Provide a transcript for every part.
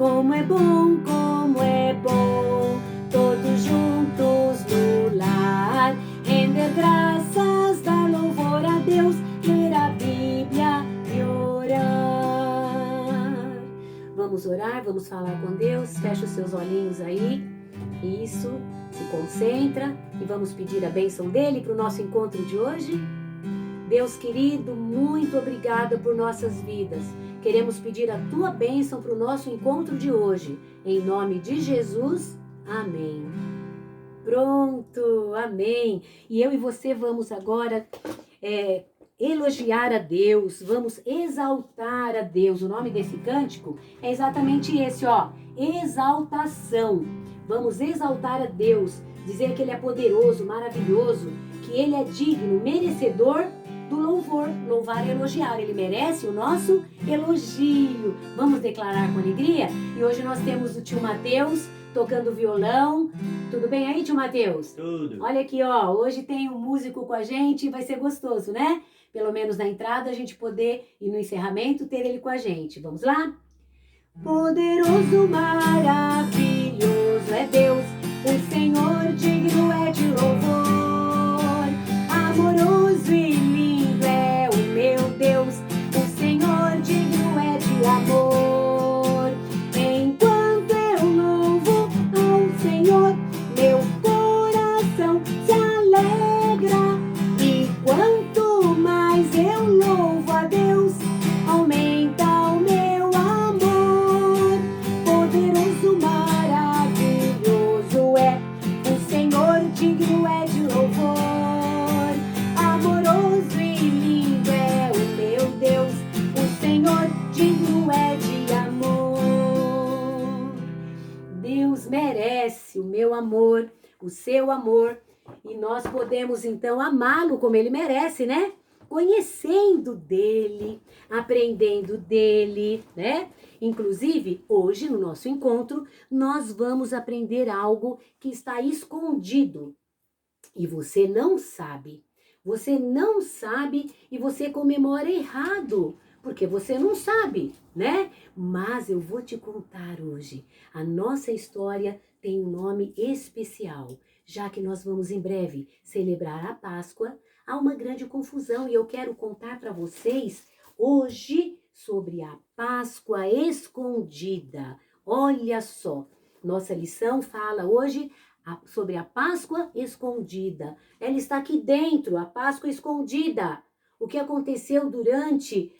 como é bom, todos juntos no lar, render graças, dar louvor a Deus, ler a Bíblia e orar. Vamos orar, vamos falar com Deus, fecha os seus olhinhos aí, isso, se concentra e vamos pedir a bênção dele para o nosso encontro de hoje. Deus querido, muito obrigada por nossas vidas. Queremos pedir a tua bênção para o nosso encontro de hoje. Em nome de Jesus, amém. Pronto, amém. E eu e você vamos agora elogiar a Deus, vamos exaltar a Deus. O nome desse cântico é exatamente esse, ó, exaltação. Vamos exaltar a Deus, dizer que Ele é poderoso, maravilhoso, que Ele é digno, merecedor do louvor, louvar e elogiar. Ele merece o nosso elogio. Vamos declarar com alegria? E hoje nós temos o tio Mateus tocando violão. Tudo bem aí, tio Mateus? Tudo. Olha aqui, ó, hoje tem um músico com a gente, vai ser gostoso, né? Pelo menos na entrada a gente poder, e no encerramento, ter ele com a gente. Vamos lá? Poderoso, maravilhoso é Deus, o Senhor digno é de louvor, amoroso e lindo é o meu Deus, o Senhor digno é de amor. Enquanto eu louvo ao Senhor, meu coração se alegra, e quanto mais eu louvo a Deus, aumenta o meu amor. Poderoso, maravilhoso é o Senhor, digno é de louvor, amoroso e lindo é o meu Deus, o Senhor digno é de amor. Deus merece o meu amor, o seu amor, e nós podemos então amá-lo como ele merece, né? Conhecendo dele, aprendendo dele, né? Inclusive, hoje no nosso encontro, nós vamos aprender algo que está escondido e você não sabe. Você não sabe e você comemora errado, porque você não sabe, né? Mas eu vou te contar hoje. A nossa história tem um nome especial, já que nós vamos em breve celebrar a Páscoa. Há uma grande confusão e eu quero contar para vocês hoje sobre a Páscoa escondida. Olha só, nossa lição fala hoje sobre a Páscoa escondida. Ela está aqui dentro, a Páscoa escondida. O que aconteceu durante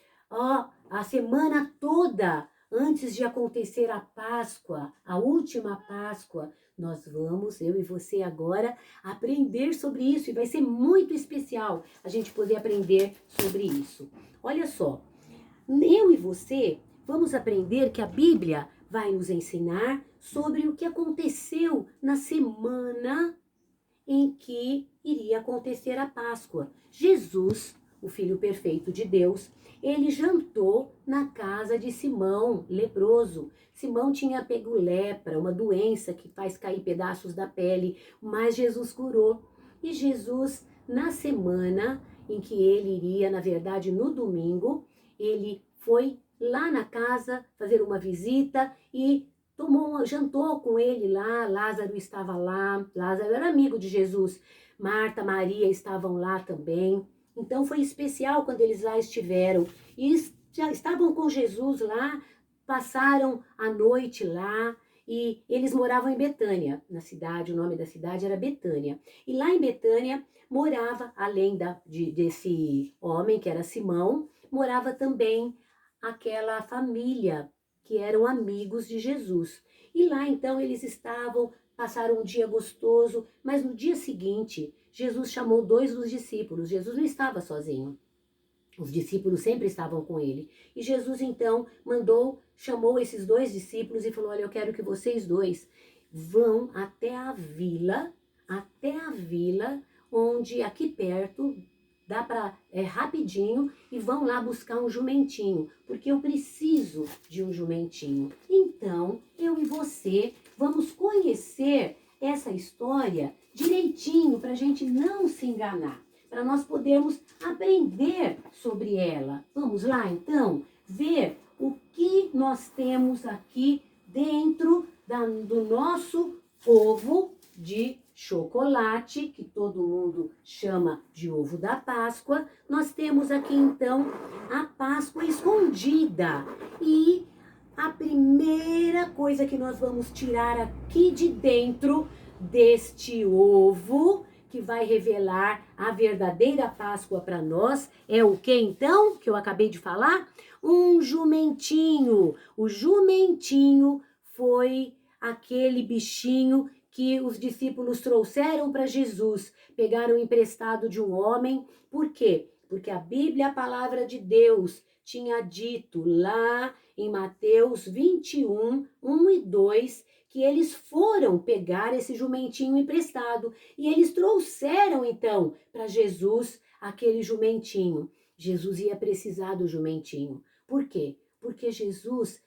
a semana toda antes de acontecer a Páscoa, a última Páscoa. Nós vamos, eu e você agora, aprender sobre isso e vai ser muito especial a gente poder aprender sobre isso. Olha só, eu e você vamos aprender que a Bíblia vai nos ensinar sobre o que aconteceu na semana em que iria acontecer a Páscoa. Jesus, o Filho perfeito de Deus, ele jantou na casa de Simão, leproso. Simão tinha pego lepra, uma doença que faz cair pedaços da pele, mas Jesus curou. E Jesus, na semana em que ele iria, na verdade, no domingo, ele foi lá na casa fazer uma visita e jantou com ele lá. Lázaro estava lá, Lázaro era amigo de Jesus, Marta, Maria estavam lá também. Então foi especial quando eles lá estiveram e já estavam com Jesus lá, passaram a noite lá e eles moravam em Betânia, na cidade, o nome da cidade era Betânia. E lá em Betânia morava, além desse homem que era Simão, morava também aquela família que eram amigos de Jesus. E lá então eles passaram um dia gostoso, mas no dia seguinte, Jesus chamou 2 dos discípulos. Jesus não estava sozinho. Os discípulos sempre estavam com ele. E Jesus então chamou esses 2 discípulos e falou: olha, eu quero que vocês 2 vão até a vila, onde aqui perto dá para rapidinho, e vão lá buscar um jumentinho, porque eu preciso de um jumentinho. Então, eu e você vamos conhecer essa história direitinho para a gente não se enganar, para nós podermos aprender sobre ela. Vamos lá, então, ver o que nós temos aqui dentro do nosso ovo de chocolate, que todo mundo chama de ovo da Páscoa. Nós temos aqui então a Páscoa escondida. E a primeira coisa que nós vamos tirar aqui de dentro deste ovo, que vai revelar a verdadeira Páscoa para nós, é o que então, que eu acabei de falar? Um jumentinho. O jumentinho foi aquele bichinho que os discípulos trouxeram para Jesus, pegaram emprestado de um homem. Por quê? Porque a Bíblia, a palavra de Deus, tinha dito lá em Mateus 21, 1 e 2, que eles foram pegar esse jumentinho emprestado e eles trouxeram então para Jesus aquele jumentinho. Jesus ia precisar do jumentinho. Por quê? Porque Jesus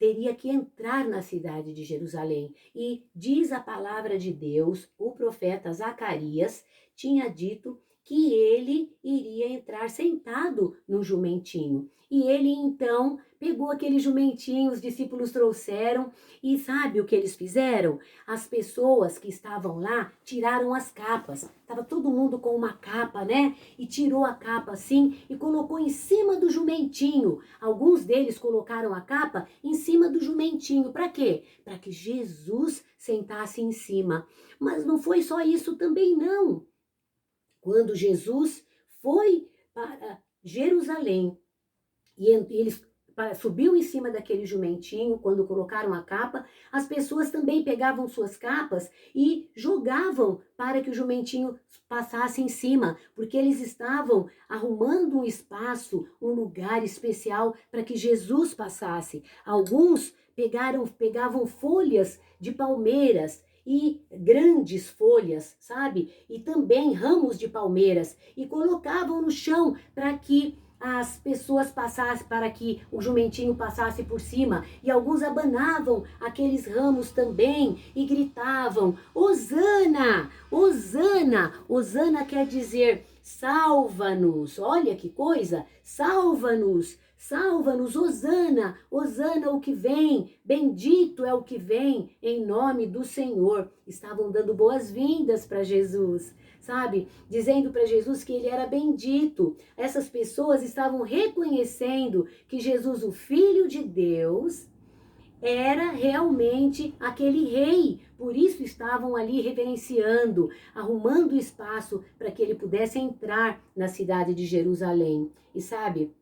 teria que entrar na cidade de Jerusalém. E diz a palavra de Deus, o profeta Zacarias tinha dito que ele iria entrar sentado no jumentinho. E ele então pegou aquele jumentinho, os discípulos trouxeram, e sabe o que eles fizeram? As pessoas que estavam lá tiraram as capas. Estava todo mundo com uma capa, né? E tirou a capa assim e colocou em cima do jumentinho. Alguns deles colocaram a capa em cima do jumentinho. Para quê? Para que Jesus sentasse em cima. Mas não foi só isso também, não. Quando Jesus foi para Jerusalém e ele subiu em cima daquele jumentinho, quando colocaram a capa, as pessoas também pegavam suas capas e jogavam para que o jumentinho passasse em cima, porque eles estavam arrumando um espaço, um lugar especial para que Jesus passasse. Alguns pegavam folhas de palmeiras e grandes folhas, sabe? E também ramos de palmeiras e colocavam no chão para que as pessoas passassem, para que o jumentinho passasse por cima. E alguns abanavam aqueles ramos também e gritavam: Hosana! Hosana! Hosana quer dizer salva-nos. Olha que coisa! Salva-nos! Salva-nos, Hosana, Hosana o que vem, bendito é o que vem, em nome do Senhor. Estavam dando boas-vindas para Jesus, sabe? Dizendo para Jesus que ele era bendito. Essas pessoas estavam reconhecendo que Jesus, o Filho de Deus, era realmente aquele rei. Por isso estavam ali reverenciando, arrumando espaço para que ele pudesse entrar na cidade de Jerusalém. E sabe,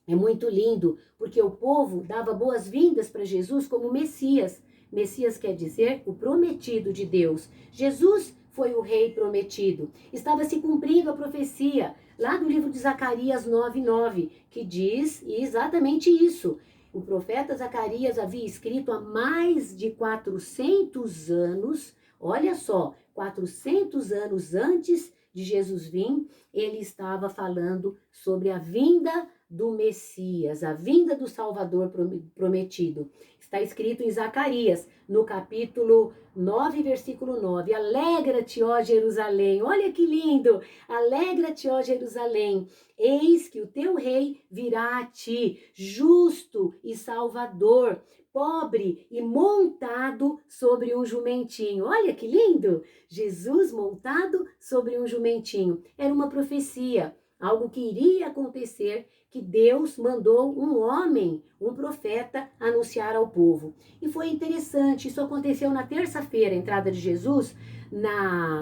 é muito lindo, porque o povo dava boas-vindas para Jesus como Messias. Messias quer dizer o prometido de Deus. Jesus foi o rei prometido. Estava se cumprindo a profecia lá do livro de Zacarias 9:9, que diz exatamente isso. O profeta Zacarias havia escrito há mais de 400 anos, olha só, 400 anos antes de Jesus vir, ele estava falando sobre a vinda do Messias, a vinda do Salvador prometido. Está escrito em Zacarias, no capítulo 9, versículo 9. Alegra-te, ó Jerusalém. Olha que lindo! Alegra-te, ó Jerusalém. Eis que o teu rei virá a ti, justo e salvador, pobre e montado sobre um jumentinho. Olha que lindo! Jesus montado sobre um jumentinho. Era uma profecia, algo que iria acontecer, que Deus mandou um homem, um profeta, anunciar ao povo. E foi interessante, isso aconteceu na terça-feira, a entrada de Jesus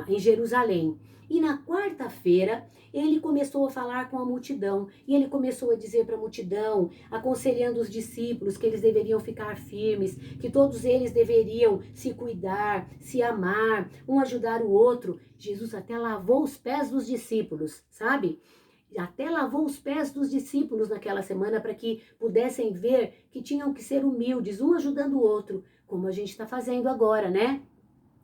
em Jerusalém. E na quarta-feira, ele começou a falar com a multidão. E ele começou a dizer para a multidão, aconselhando os discípulos que eles deveriam ficar firmes, que todos eles deveriam se cuidar, se amar, um ajudar o outro. Jesus até lavou os pés dos discípulos, sabe? Até lavou os pés dos discípulos naquela semana para que pudessem ver que tinham que ser humildes, um ajudando o outro, como a gente está fazendo agora, né?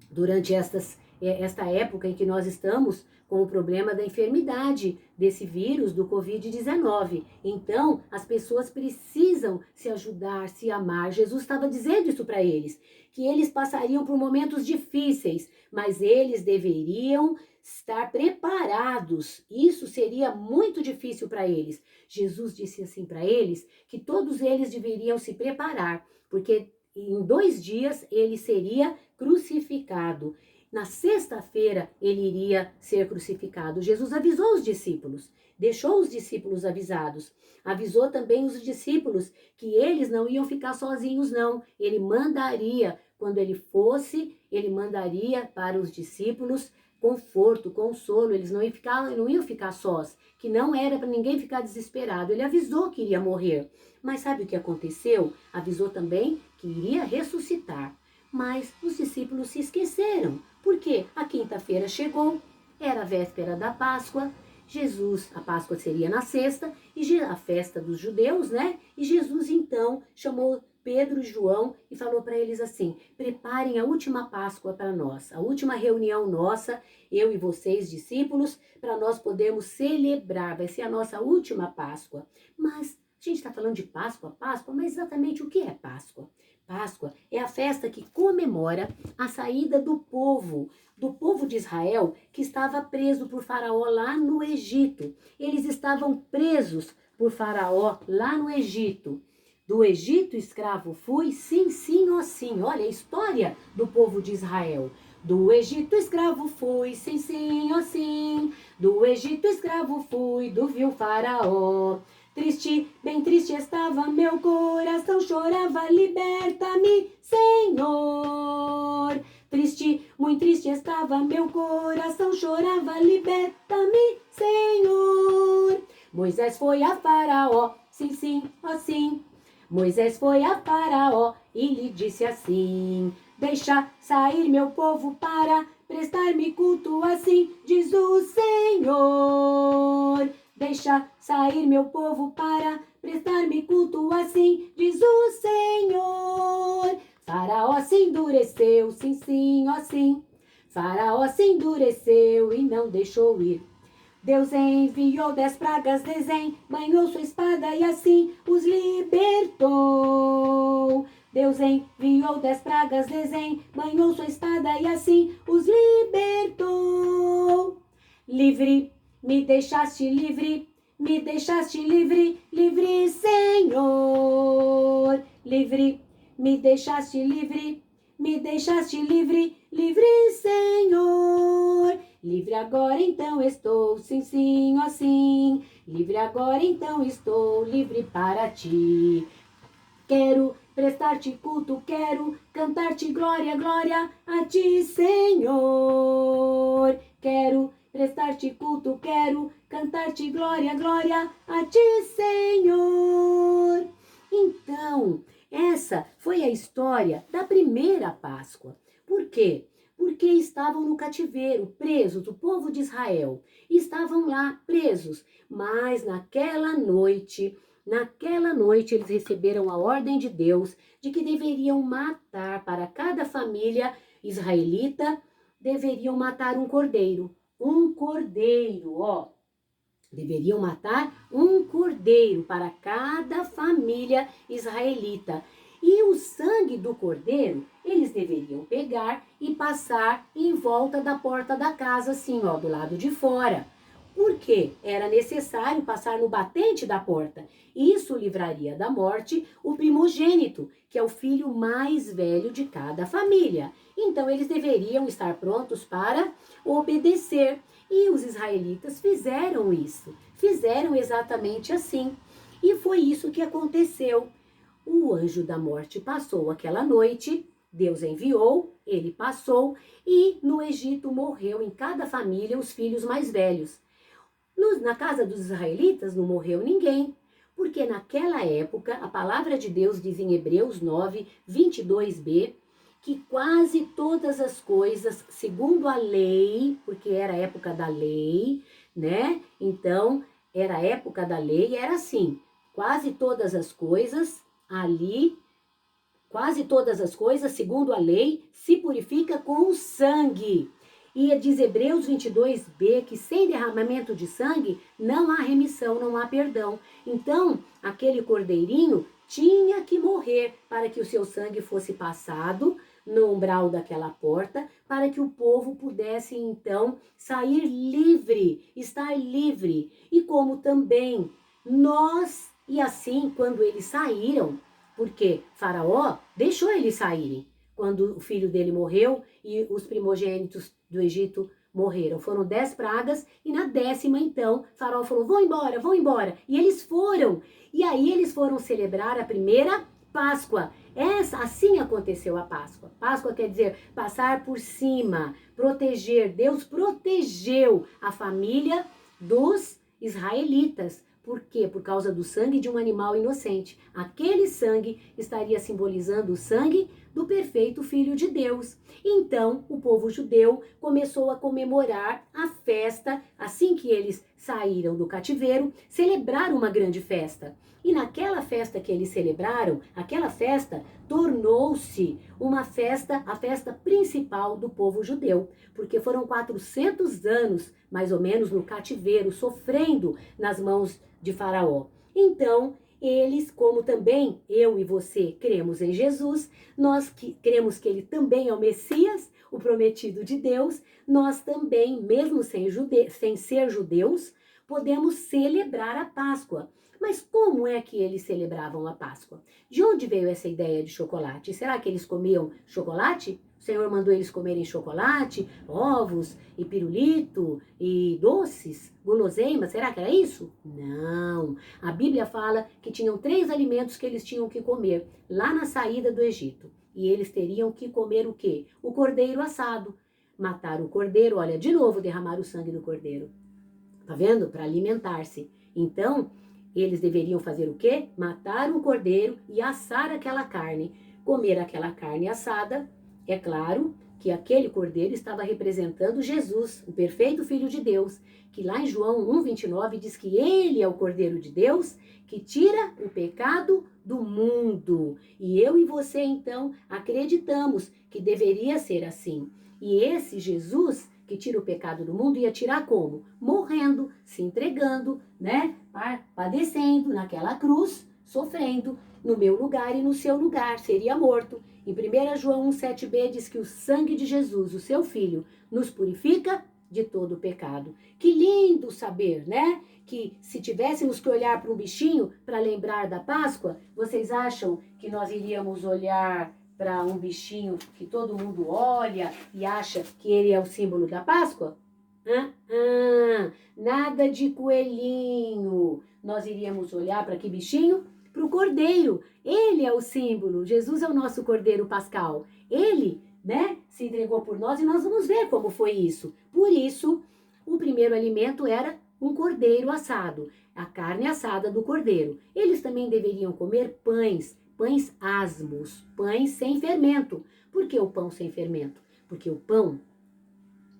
Durante esta época em que nós estamos com o problema da enfermidade desse vírus, do Covid-19. Então, as pessoas precisam se ajudar, se amar. Jesus estava dizendo isso para eles, que eles passariam por momentos difíceis, mas eles deveriam estar preparados. Isso seria muito difícil para eles. Jesus disse assim para eles que todos eles deveriam se preparar, porque em 2 dias ele seria crucificado. Na sexta-feira ele iria ser crucificado. Jesus avisou os discípulos, deixou os discípulos avisados. Avisou também os discípulos que eles não iam ficar sozinhos, não. Ele mandaria, quando ele fosse, ele mandaria para os discípulos conforto, consolo. Eles não iam ficar sós, que não era para ninguém ficar desesperado. Ele avisou que iria morrer. Mas sabe o que aconteceu? Avisou também que iria ressuscitar. Mas os discípulos se esqueceram, porque a quinta-feira chegou, era a véspera da Páscoa. Jesus, a Páscoa seria na sexta, e a festa dos judeus, né? E Jesus então chamou Pedro e João e falou para eles assim: preparem a última Páscoa para nós, a última reunião nossa, eu e vocês, discípulos, para nós podermos celebrar, vai ser a nossa última Páscoa. Mas a gente está falando de Páscoa, mas exatamente o que é Páscoa? Páscoa é a festa que comemora a saída do povo de Israel, que estava preso por Faraó lá no Egito. Eles estavam presos por Faraó lá no Egito. Do Egito escravo fui, sim, sim, ó sim. Olha a história do povo de Israel. Do Egito escravo fui, sim, sim, ó sim. Do Egito escravo fui, do vil Faraó. Triste, bem triste estava meu coração, chorava, liberta-me, Senhor. Triste, muito triste estava meu coração, chorava, liberta-me, Senhor. Moisés foi a Faraó, sim, sim, ó sim. Moisés foi a Faraó e lhe disse assim: deixa sair meu povo para prestar-me culto, assim diz o Senhor. Deixa sair meu povo para prestar-me culto, assim diz o Senhor. Faraó se endureceu, sim, sim, ó sim. Faraó se endureceu e não deixou ir. Deus enviou 10 pragas, desembanhou sua espada e assim os libertou. Deus enviou 10 pragas, desembanhou sua espada e assim os libertou. Livre, me deixaste livre, livre, Senhor. Livre, me deixaste livre, livre, Senhor. Livre agora então estou, sim, sim, ó sim. Livre agora então estou, livre para ti. Quero prestar-te culto, quero cantar-te glória, glória a ti, Senhor. Quero prestar-te culto, quero cantar-te glória, glória a ti, Senhor. Então, essa foi a história da primeira Páscoa. Por quê? Porque estavam no cativeiro, presos, o povo de Israel. Estavam lá presos, mas naquela noite eles receberam a ordem de Deus de que deveriam matar para cada família israelita, deveriam matar um cordeiro. Um cordeiro, ó. Deveriam matar um cordeiro para cada família israelita. E o sangue do cordeiro, eles deveriam pegar e passar em volta da porta da casa, assim, ó, do lado de fora. Por quê? Era necessário passar no batente da porta. Isso livraria da morte o primogênito, que é o filho mais velho de cada família. Então, eles deveriam estar prontos para obedecer. E os israelitas fizeram isso, fizeram exatamente assim. E foi isso que aconteceu. O anjo da morte passou aquela noite, Deus enviou, ele passou, e no Egito morreu em cada família os filhos mais velhos. Na casa dos israelitas não morreu ninguém, porque naquela época, a palavra de Deus diz em Hebreus 9, 22b, que quase todas as coisas, segundo a lei, porque era a época da lei, né? Então, era a época da lei, era assim, quase todas as coisas ali, segundo a lei, se purifica com o sangue. E diz Hebreus 22b que sem derramamento de sangue não há remissão, não há perdão. Então, aquele cordeirinho tinha que morrer para que o seu sangue fosse passado no umbral daquela porta, para que o povo pudesse então sair livre, estar livre. E como também nós, e assim, quando eles saíram, porque Faraó deixou eles saírem, quando o filho dele morreu e os primogênitos do Egito morreram. Foram 10 pragas e na 10ª, então, Faraó falou, vão embora, vão embora. E eles foram. E aí eles foram celebrar a primeira Páscoa. Assim aconteceu a Páscoa. Páscoa quer dizer passar por cima, proteger. Deus protegeu a família dos israelitas. Por quê? Por causa do sangue de um animal inocente. Aquele sangue estaria simbolizando o sangue do perfeito Filho de Deus. Então, o povo judeu começou a comemorar a festa, assim que eles saíram do cativeiro, celebraram uma grande festa. E naquela festa que eles celebraram, aquela festa tornou-se uma festa, a festa principal do povo judeu, porque foram 400 anos, mais ou menos, no cativeiro, sofrendo nas mãos de Faraó. Então, eles, como também eu e você cremos em Jesus, nós cremos que ele também é o Messias, o prometido de Deus, nós também, mesmo sem ser judeus, podemos celebrar a Páscoa. Mas como é que eles celebravam a Páscoa? De onde veio essa ideia de chocolate? Será que eles comiam chocolate? O Senhor mandou eles comerem chocolate, ovos e pirulito e doces, guloseimas. Será que era isso? Não. A Bíblia fala que tinham 3 alimentos que eles tinham que comer lá na saída do Egito. E eles teriam que comer o quê? O cordeiro assado. Matar o cordeiro, olha, de novo derramar o sangue do cordeiro. Tá vendo? Para alimentar-se. Então, eles deveriam fazer o quê? Matar um cordeiro e assar aquela carne. Comer aquela carne assada. É claro que aquele cordeiro estava representando Jesus, o perfeito Filho de Deus, que lá em João 1,29 diz que ele é o Cordeiro de Deus que tira o pecado do mundo. E eu e você, então, acreditamos que deveria ser assim. E esse Jesus que tira o pecado do mundo ia tirar como? Morrendo, se entregando, né? Padecendo naquela cruz, sofrendo no meu lugar e no seu lugar, seria morto. Em 1 João 1,7b diz que o sangue de Jesus, o seu Filho, nos purifica de todo o pecado. Que lindo saber, né? Que se tivéssemos que olhar para um bichinho para lembrar da Páscoa, vocês acham que nós iríamos olhar para um bichinho que todo mundo olha e acha que ele é o símbolo da Páscoa? Nada de coelhinho. Nós iríamos olhar para que bichinho? Para o cordeiro. Ele é o símbolo. Jesus é o nosso cordeiro pascal. Ele, né, se entregou por nós e nós vamos ver como foi isso. Por isso, o primeiro alimento era um cordeiro assado, a carne assada do cordeiro. Eles também deveriam comer pães asmos, pães sem fermento. Por que o pão sem fermento? Porque o pão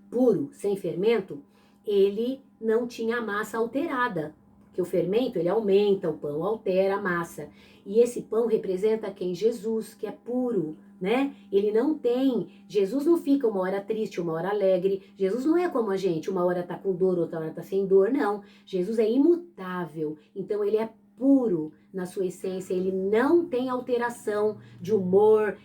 puro, sem fermento, ele não tinha a massa alterada. Que o fermento, ele aumenta o pão, altera a massa. E esse pão representa quem? Jesus, que é puro, né? Ele não tem, Jesus não fica uma hora triste, uma hora alegre. Jesus não é como a gente, uma hora tá com dor, outra hora tá sem dor, não. Jesus é imutável, então ele é puro na sua essência, ele não tem alteração de humor,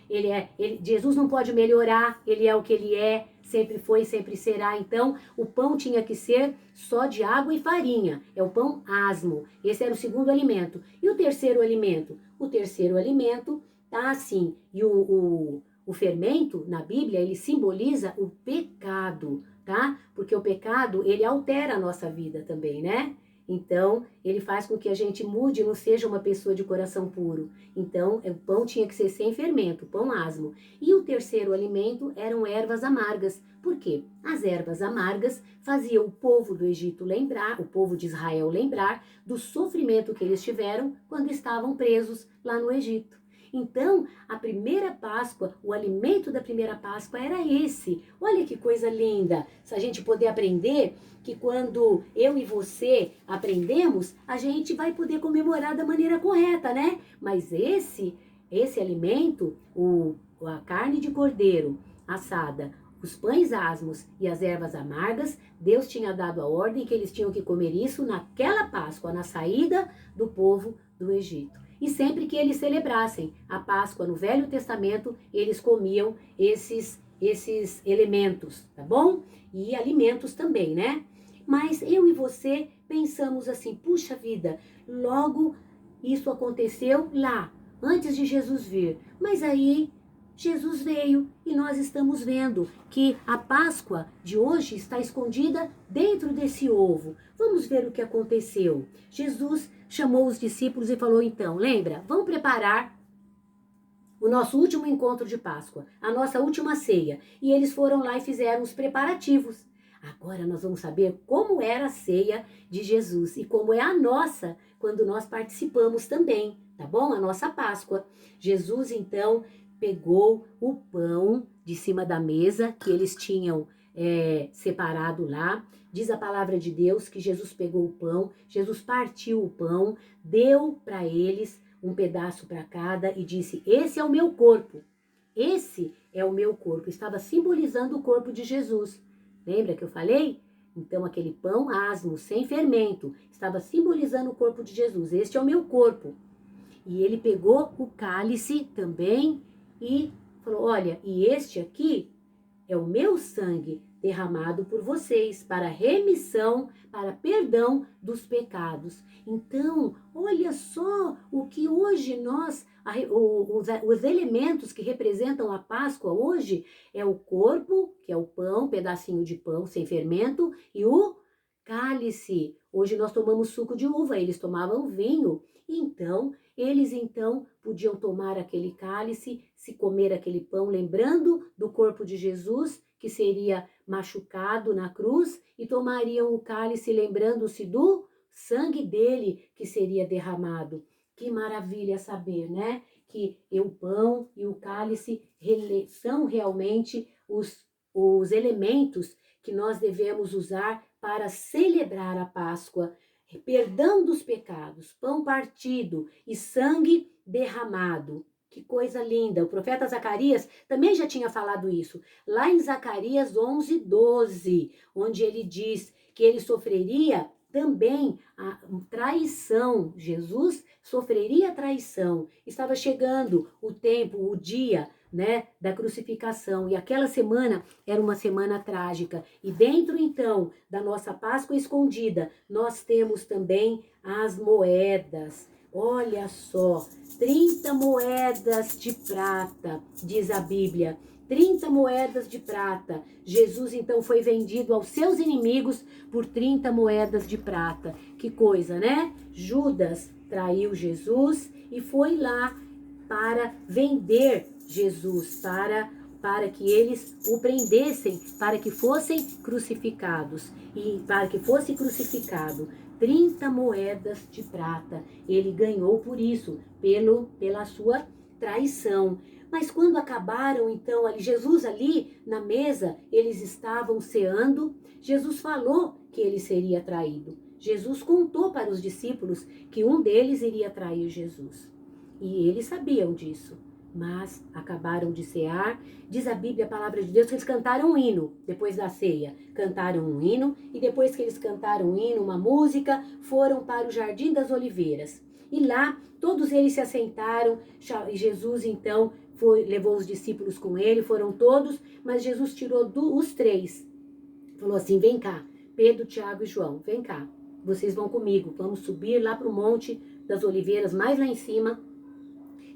Jesus não pode melhorar, ele é o que ele é, sempre foi, sempre será. Então, o pão tinha que ser só de água e farinha, é o pão asmo. Esse era o segundo alimento. E o terceiro alimento? O terceiro alimento tá assim, e o fermento, na Bíblia, ele simboliza o pecado, tá? Porque o pecado, ele altera a nossa vida também, né? Então, ele faz com que a gente mude e não seja uma pessoa de coração puro. Então, o pão tinha que ser sem fermento, pão asmo. E o terceiro alimento eram ervas amargas. Por quê? As ervas amargas faziam o povo do Egito lembrar, o povo de Israel lembrar do sofrimento que eles tiveram quando estavam presos lá no Egito. Então, a primeira Páscoa, o alimento da primeira Páscoa era esse. Olha que coisa linda, se a gente poder aprender que quando eu e você aprendemos, a gente vai poder comemorar da maneira correta, né? Mas esse alimento, a carne de cordeiro assada, os pães asmos e as ervas amargas, Deus tinha dado a ordem que eles tinham que comer isso naquela Páscoa, na saída do povo do Egito. E sempre que eles celebrassem a Páscoa no Velho Testamento, eles comiam esses elementos, tá bom? E alimentos também, né? Mas eu e você pensamos assim, puxa vida, logo isso aconteceu lá, antes de Jesus vir. Mas aí Jesus veio e nós estamos vendo que a Páscoa de hoje está escondida dentro desse ovo. Vamos ver o que aconteceu. Jesus chamou os discípulos e falou então, lembra? Vamos preparar o nosso último encontro de Páscoa, a nossa última ceia. E eles foram lá e fizeram os preparativos. Agora nós vamos saber como era a ceia de Jesus e como é a nossa quando nós participamos também, tá bom? A nossa Páscoa. Jesus então pegou o pão de cima da mesa que eles tinham separado lá. Diz a palavra de Deus que Jesus pegou o pão, Jesus partiu o pão, deu para eles um pedaço para cada e disse: esse é o meu corpo, esse é o meu corpo. Estava simbolizando o corpo de Jesus. Lembra que eu falei? Então aquele pão asmo, sem fermento, estava simbolizando o corpo de Jesus. Este é o meu corpo. E ele pegou o cálice também e falou: olha, e este aqui é o meu sangue derramado por vocês para remissão, para perdão dos pecados. Então, olha só o que hoje nós, os elementos que representam a Páscoa hoje é o corpo, que é o pão, pedacinho de pão sem fermento, e o cálice. Hoje nós tomamos suco de uva, eles tomavam vinho. Então, eles então podiam tomar aquele cálice, se comer aquele pão, lembrando do corpo de Jesus, que seria machucado na cruz, e tomariam o cálice lembrando-se do sangue dele que seria derramado. Que maravilha saber, né? Que o pão e o cálice são realmente os elementos que nós devemos usar para celebrar a Páscoa. Perdão dos pecados, pão partido e sangue derramado. Que coisa linda. O profeta Zacarias também já tinha falado isso. Lá em Zacarias 11:12, onde ele diz que ele sofreria também a traição. Jesus sofreria traição. Estava chegando o tempo, o dia, né, da crucificação. E aquela semana era uma semana trágica. E dentro, então, da nossa Páscoa escondida, nós temos também as moedas. Olha só, 30 moedas de prata, diz a Bíblia. 30 moedas de prata. Jesus, então, foi vendido aos seus inimigos por 30 moedas de prata. Que coisa, né? Judas traiu Jesus e foi lá para vender Jesus, para que eles o prendessem, para que fossem crucificados. E para que fosse crucificado, 30 moedas de prata. Ele ganhou por isso, pela sua traição. Mas quando acabaram, então, Jesus ali na mesa, eles estavam ceando. Jesus falou que ele seria traído. Jesus contou para os discípulos que um deles iria trair Jesus. E eles sabiam disso, mas acabaram de cear. Diz a Bíblia, a palavra de Deus, que eles cantaram um hino depois da ceia. Cantaram um hino e depois que eles cantaram um hino, uma música, foram para o Jardim das Oliveiras. E lá, todos eles se assentaram e Jesus, então, levou os discípulos com ele, foram todos, mas Jesus tirou os três. Falou assim, vem cá, Pedro, Tiago e João, vem cá, vocês vão comigo, vamos subir lá para o Monte das Oliveiras, mais lá em cima,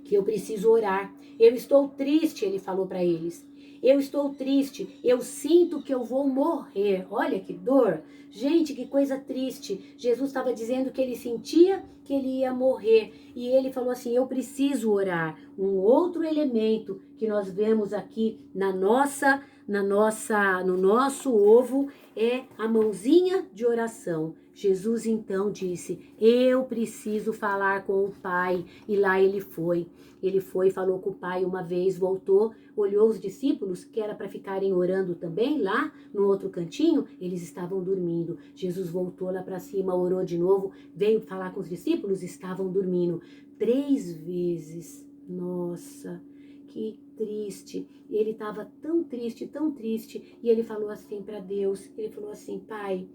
que eu preciso orar. Eu estou triste, ele falou para eles. Eu estou triste, eu sinto que eu vou morrer. Olha que dor. Gente, que coisa triste. Jesus estava dizendo que ele sentia que ele ia morrer. E ele falou assim, eu preciso orar. Um outro elemento que nós vemos aqui no nosso ovo é a mãozinha de oração. Jesus então disse, eu preciso falar com o Pai. E lá ele foi. Ele foi, falou com o Pai uma vez, voltou, olhou os discípulos, que era para ficarem orando também lá no outro cantinho, eles estavam dormindo. Jesus voltou lá para cima, orou de novo, veio falar com os discípulos, estavam dormindo. 3 vezes. Nossa, que triste. Ele estava tão triste, e ele falou assim para Deus, ele falou assim, Pai,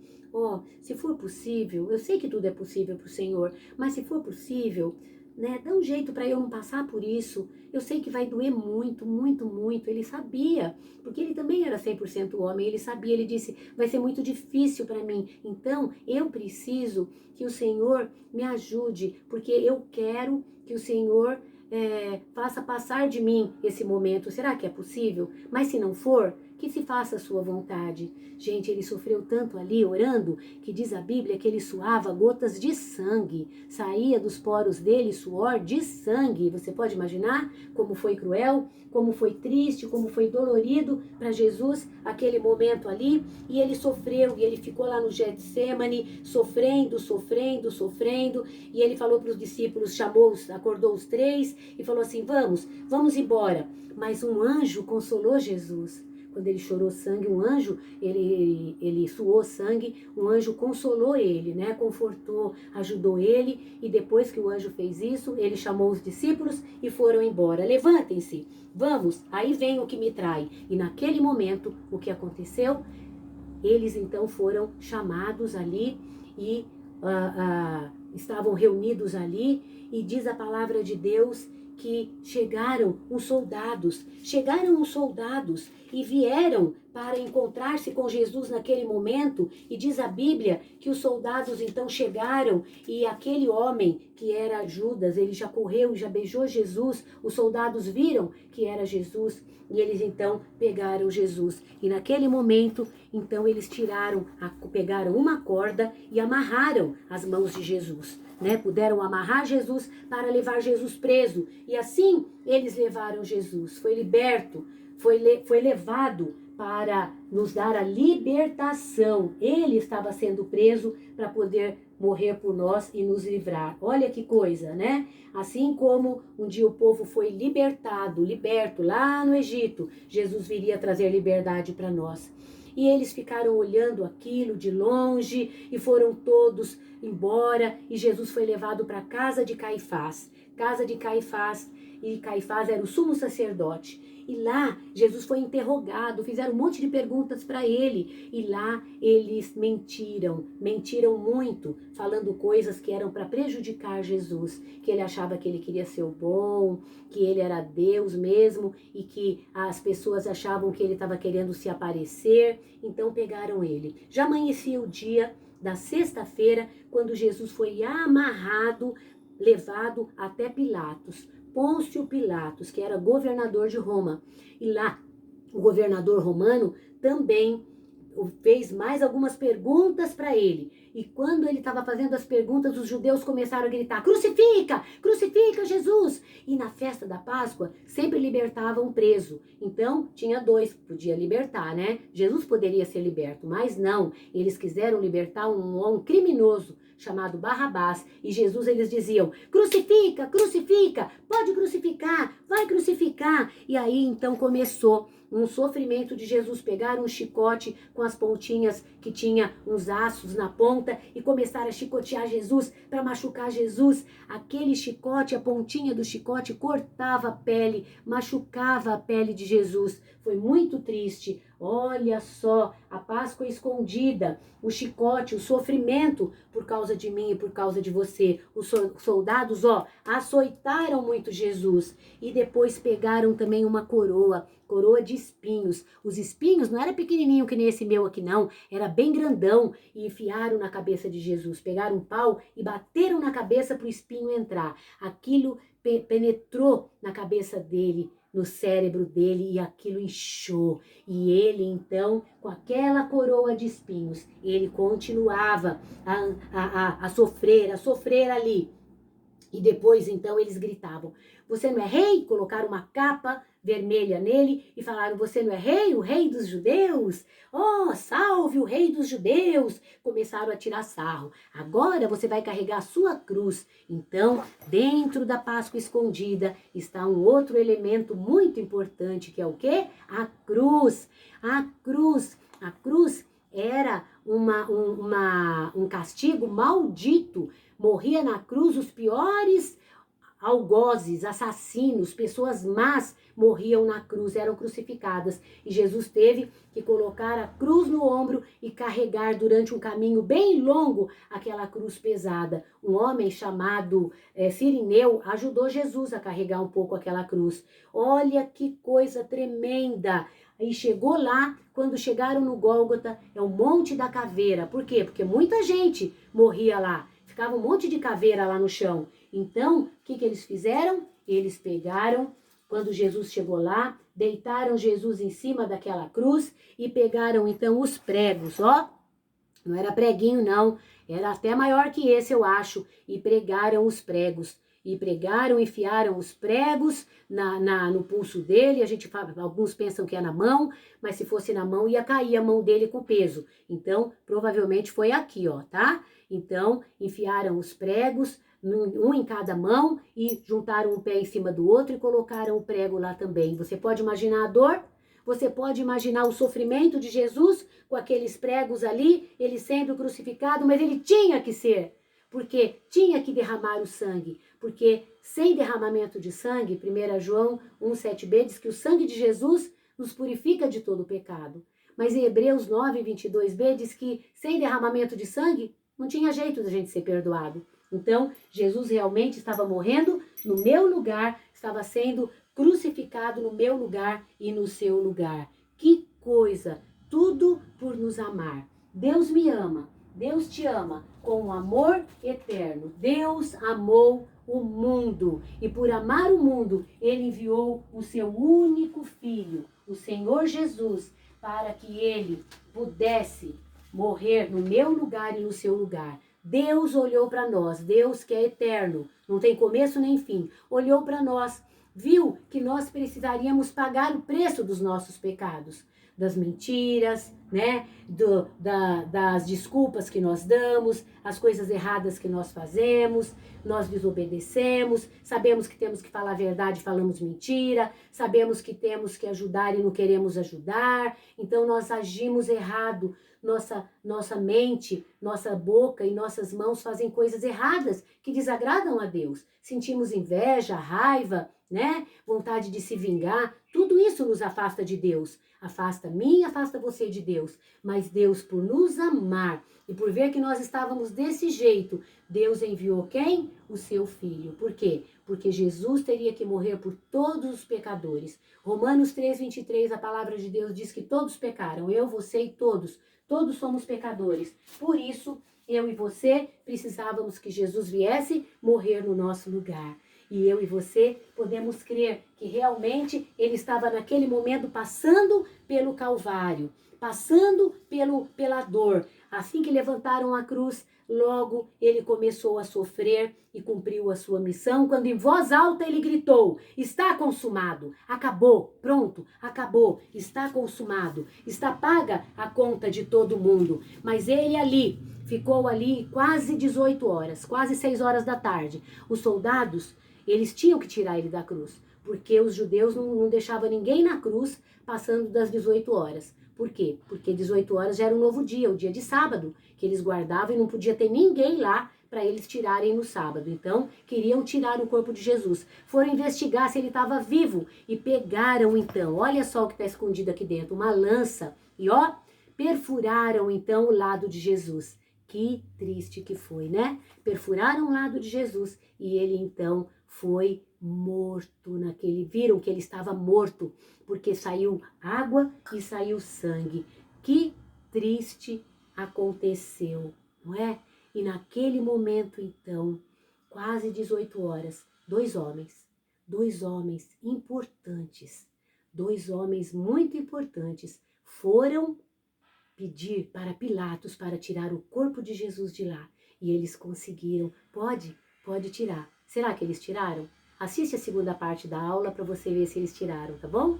se for possível, eu sei que tudo é possível para o Senhor, mas se for possível, né? Dá um jeito para eu não passar por isso. Eu sei que vai doer muito, muito, muito. Ele sabia, porque ele também era 100% homem. Ele sabia, ele disse, vai ser muito difícil para mim. Então, eu preciso que o Senhor me ajude, porque eu quero que o Senhor faça passar de mim esse momento. Será que é possível? Mas se não for, que se faça a sua vontade. Gente, ele sofreu tanto ali orando, que diz a Bíblia que ele suava gotas de sangue. Saía dos poros dele suor de sangue. Você pode imaginar como foi cruel, como foi triste, como foi dolorido para Jesus aquele momento ali. E ele sofreu, e ele ficou lá no Getsemane, sofrendo, sofrendo, sofrendo. E ele falou para os discípulos, acordou os três e falou assim, vamos embora. Mas um anjo consolou Jesus. Quando ele chorou sangue, um anjo, ele suou sangue, um anjo consolou ele, né? Confortou, ajudou ele. E depois que o anjo fez isso, ele chamou os discípulos e foram embora. Levantem-se, vamos, aí vem o que me trai. E naquele momento, o que aconteceu? Eles então foram chamados ali e estavam reunidos ali. E diz a palavra de Deus que chegaram os soldados e vieram para encontrar-se com Jesus naquele momento. E diz a Bíblia que os soldados então chegaram e aquele homem que era Judas, ele já correu e já beijou Jesus. Os soldados viram que era Jesus e eles então pegaram Jesus. E naquele momento, então eles pegaram uma corda e amarraram as mãos de Jesus. Né, puderam amarrar Jesus para levar Jesus preso. E assim eles levaram Jesus. Foi liberto, foi levado para nos dar a libertação. Ele estava sendo preso para poder morrer por nós e nos livrar. Olha que coisa, né? Assim como um dia o povo foi liberto lá no Egito, Jesus viria trazer liberdade para nós. E eles ficaram olhando aquilo de longe e foram todos embora. E Jesus foi levado para a casa de Caifás. E Caifás era o sumo sacerdote. E lá Jesus foi interrogado, fizeram um monte de perguntas para ele. E lá eles mentiram muito, falando coisas que eram para prejudicar Jesus. Que ele achava que ele queria ser o bom, que ele era Deus mesmo e que as pessoas achavam que ele estava querendo se aparecer. Então pegaram ele. Já amanhecia o dia da sexta-feira, quando Jesus foi amarrado, levado até Pilatos. Pôncio Pilatos, que era governador de Roma. E lá, o governador romano também fez mais algumas perguntas para ele. E quando ele estava fazendo as perguntas, os judeus começaram a gritar, crucifica, crucifica Jesus. E na festa da Páscoa, sempre libertavam um preso. Então, tinha dois, podia libertar, né? Jesus poderia ser liberto, mas não. Eles quiseram libertar um criminoso chamado Barrabás. E Jesus, eles diziam, crucifica, crucifica, pode crucificar, vai crucificar. E aí, então, começou um sofrimento de Jesus. Pegaram um chicote com as pontinhas que tinha uns aços na ponta e começaram a chicotear Jesus para machucar Jesus. Aquele chicote, a pontinha do chicote cortava a pele, machucava a pele de Jesus. Foi muito triste. Olha só, a Páscoa escondida, o chicote, o sofrimento por causa de mim e por causa de você. Os soldados, açoitaram muito Jesus e depois pegaram também uma coroa de espinhos. Os espinhos não era pequenininho que nem esse meu aqui não, era bem grandão e enfiaram na cabeça de Jesus. Pegaram um pau e bateram na cabeça para o espinho entrar. Aquilo penetrou na cabeça dele, no cérebro dele, e aquilo inchou. E ele, então, com aquela coroa de espinhos, ele continuava a sofrer ali. E depois, então, eles gritavam, você não é rei? Colocaram uma capa vermelha nele e falaram, você não é rei, o rei dos judeus? Oh, salve o rei dos judeus! Começaram a tirar sarro. Agora você vai carregar a sua cruz. Então, dentro da Páscoa escondida está um outro elemento muito importante, que é o quê? A cruz. A cruz. A cruz era um castigo maldito. Morria na cruz os piores algozes, assassinos, pessoas más morriam na cruz, eram crucificadas. E Jesus teve que colocar a cruz no ombro e carregar durante um caminho bem longo aquela cruz pesada. Um homem chamado Cirineu ajudou Jesus a carregar um pouco aquela cruz. Olha que coisa tremenda! Aí chegou lá, quando chegaram no Gólgota, é o Monte da Caveira. Por quê? Porque muita gente morria lá. Ficava um monte de caveira lá no chão. Então, o que eles fizeram? Eles pegaram, quando Jesus chegou lá, deitaram Jesus em cima daquela cruz e pegaram então os pregos, ó. Não era preguinho não, era até maior que esse eu acho. E pregaram os pregos. E pregaram, enfiaram os pregos no pulso dele. A gente fala, alguns pensam que é na mão, mas se fosse na mão ia cair a mão dele com o peso. Então, provavelmente foi aqui, ó, tá? Então, enfiaram os pregos, um em cada mão, e juntaram um pé em cima do outro e colocaram o prego lá também. Você pode imaginar a dor? Você pode imaginar o sofrimento de Jesus com aqueles pregos ali, ele sendo crucificado, mas ele tinha que ser, porque tinha que derramar o sangue, porque sem derramamento de sangue, 1 João 1,7b diz que o sangue de Jesus nos purifica de todo pecado. Mas em Hebreus 9,22b diz que sem derramamento de sangue, não tinha jeito da gente ser perdoado. Então, Jesus realmente estava morrendo no meu lugar, estava sendo crucificado no meu lugar e no seu lugar. Que coisa! Tudo por nos amar. Deus me ama, Deus te ama com um amor eterno. Deus amou o mundo e por amar o mundo, ele enviou o seu único filho, o Senhor Jesus, para que ele pudesse morrer no meu lugar e no seu lugar. Deus olhou para nós, Deus que é eterno, não tem começo nem fim, olhou para nós, viu que nós precisaríamos pagar o preço dos nossos pecados, das mentiras, né, das desculpas que nós damos, as coisas erradas que nós fazemos, nós desobedecemos, sabemos que temos que falar a verdade, falamos mentira, sabemos que temos que ajudar e não queremos ajudar, então nós agimos errado, nossa mente, nossa boca e nossas mãos fazem coisas erradas que desagradam a Deus. Sentimos inveja, raiva, né? Vontade de se vingar, tudo isso nos afasta de Deus. Afasta mim, afasta você de Deus. Mas Deus, por nos amar e por ver que nós estávamos desse jeito, Deus enviou quem? O seu Filho. Por quê? Porque Jesus teria que morrer por todos os pecadores. Romanos 3,23, a palavra de Deus diz que todos pecaram, eu, você e todos. Todos somos pecadores. Por isso, eu e você precisávamos que Jesus viesse morrer no nosso lugar. E eu e você podemos crer que realmente ele estava naquele momento passando pelo Calvário, passando pela dor. Assim que levantaram a cruz, logo ele começou a sofrer e cumpriu a sua missão, quando em voz alta ele gritou: está consumado, acabou, pronto, acabou, está consumado, está paga a conta de todo mundo. Mas ele ali, ficou ali quase 18 horas, quase 6 horas da tarde. Os soldados, eles tinham que tirar ele da cruz, porque os judeus não deixavam ninguém na cruz passando das 18 horas. Por quê? Porque 18 horas já era um novo dia, o dia de sábado, que eles guardavam e não podia ter ninguém lá para eles tirarem no sábado. Então, queriam tirar o corpo de Jesus. Foram investigar se ele estava vivo e pegaram então, olha só o que está escondido aqui dentro, uma lança. E ó, perfuraram então o lado de Jesus. Que triste que foi, né? Perfuraram o lado de Jesus e ele então foi morto naquele... Viram que ele estava morto, porque saiu água e saiu sangue. Que triste aconteceu, não é? E naquele momento, então, quase 18 horas, dois homens importantes, dois homens muito importantes, foram pedir para Pilatos para tirar o corpo de Jesus de lá. E eles conseguiram. Pode tirar. Será que eles tiraram? Assiste a segunda parte da aula para você ver se eles tiraram, tá bom?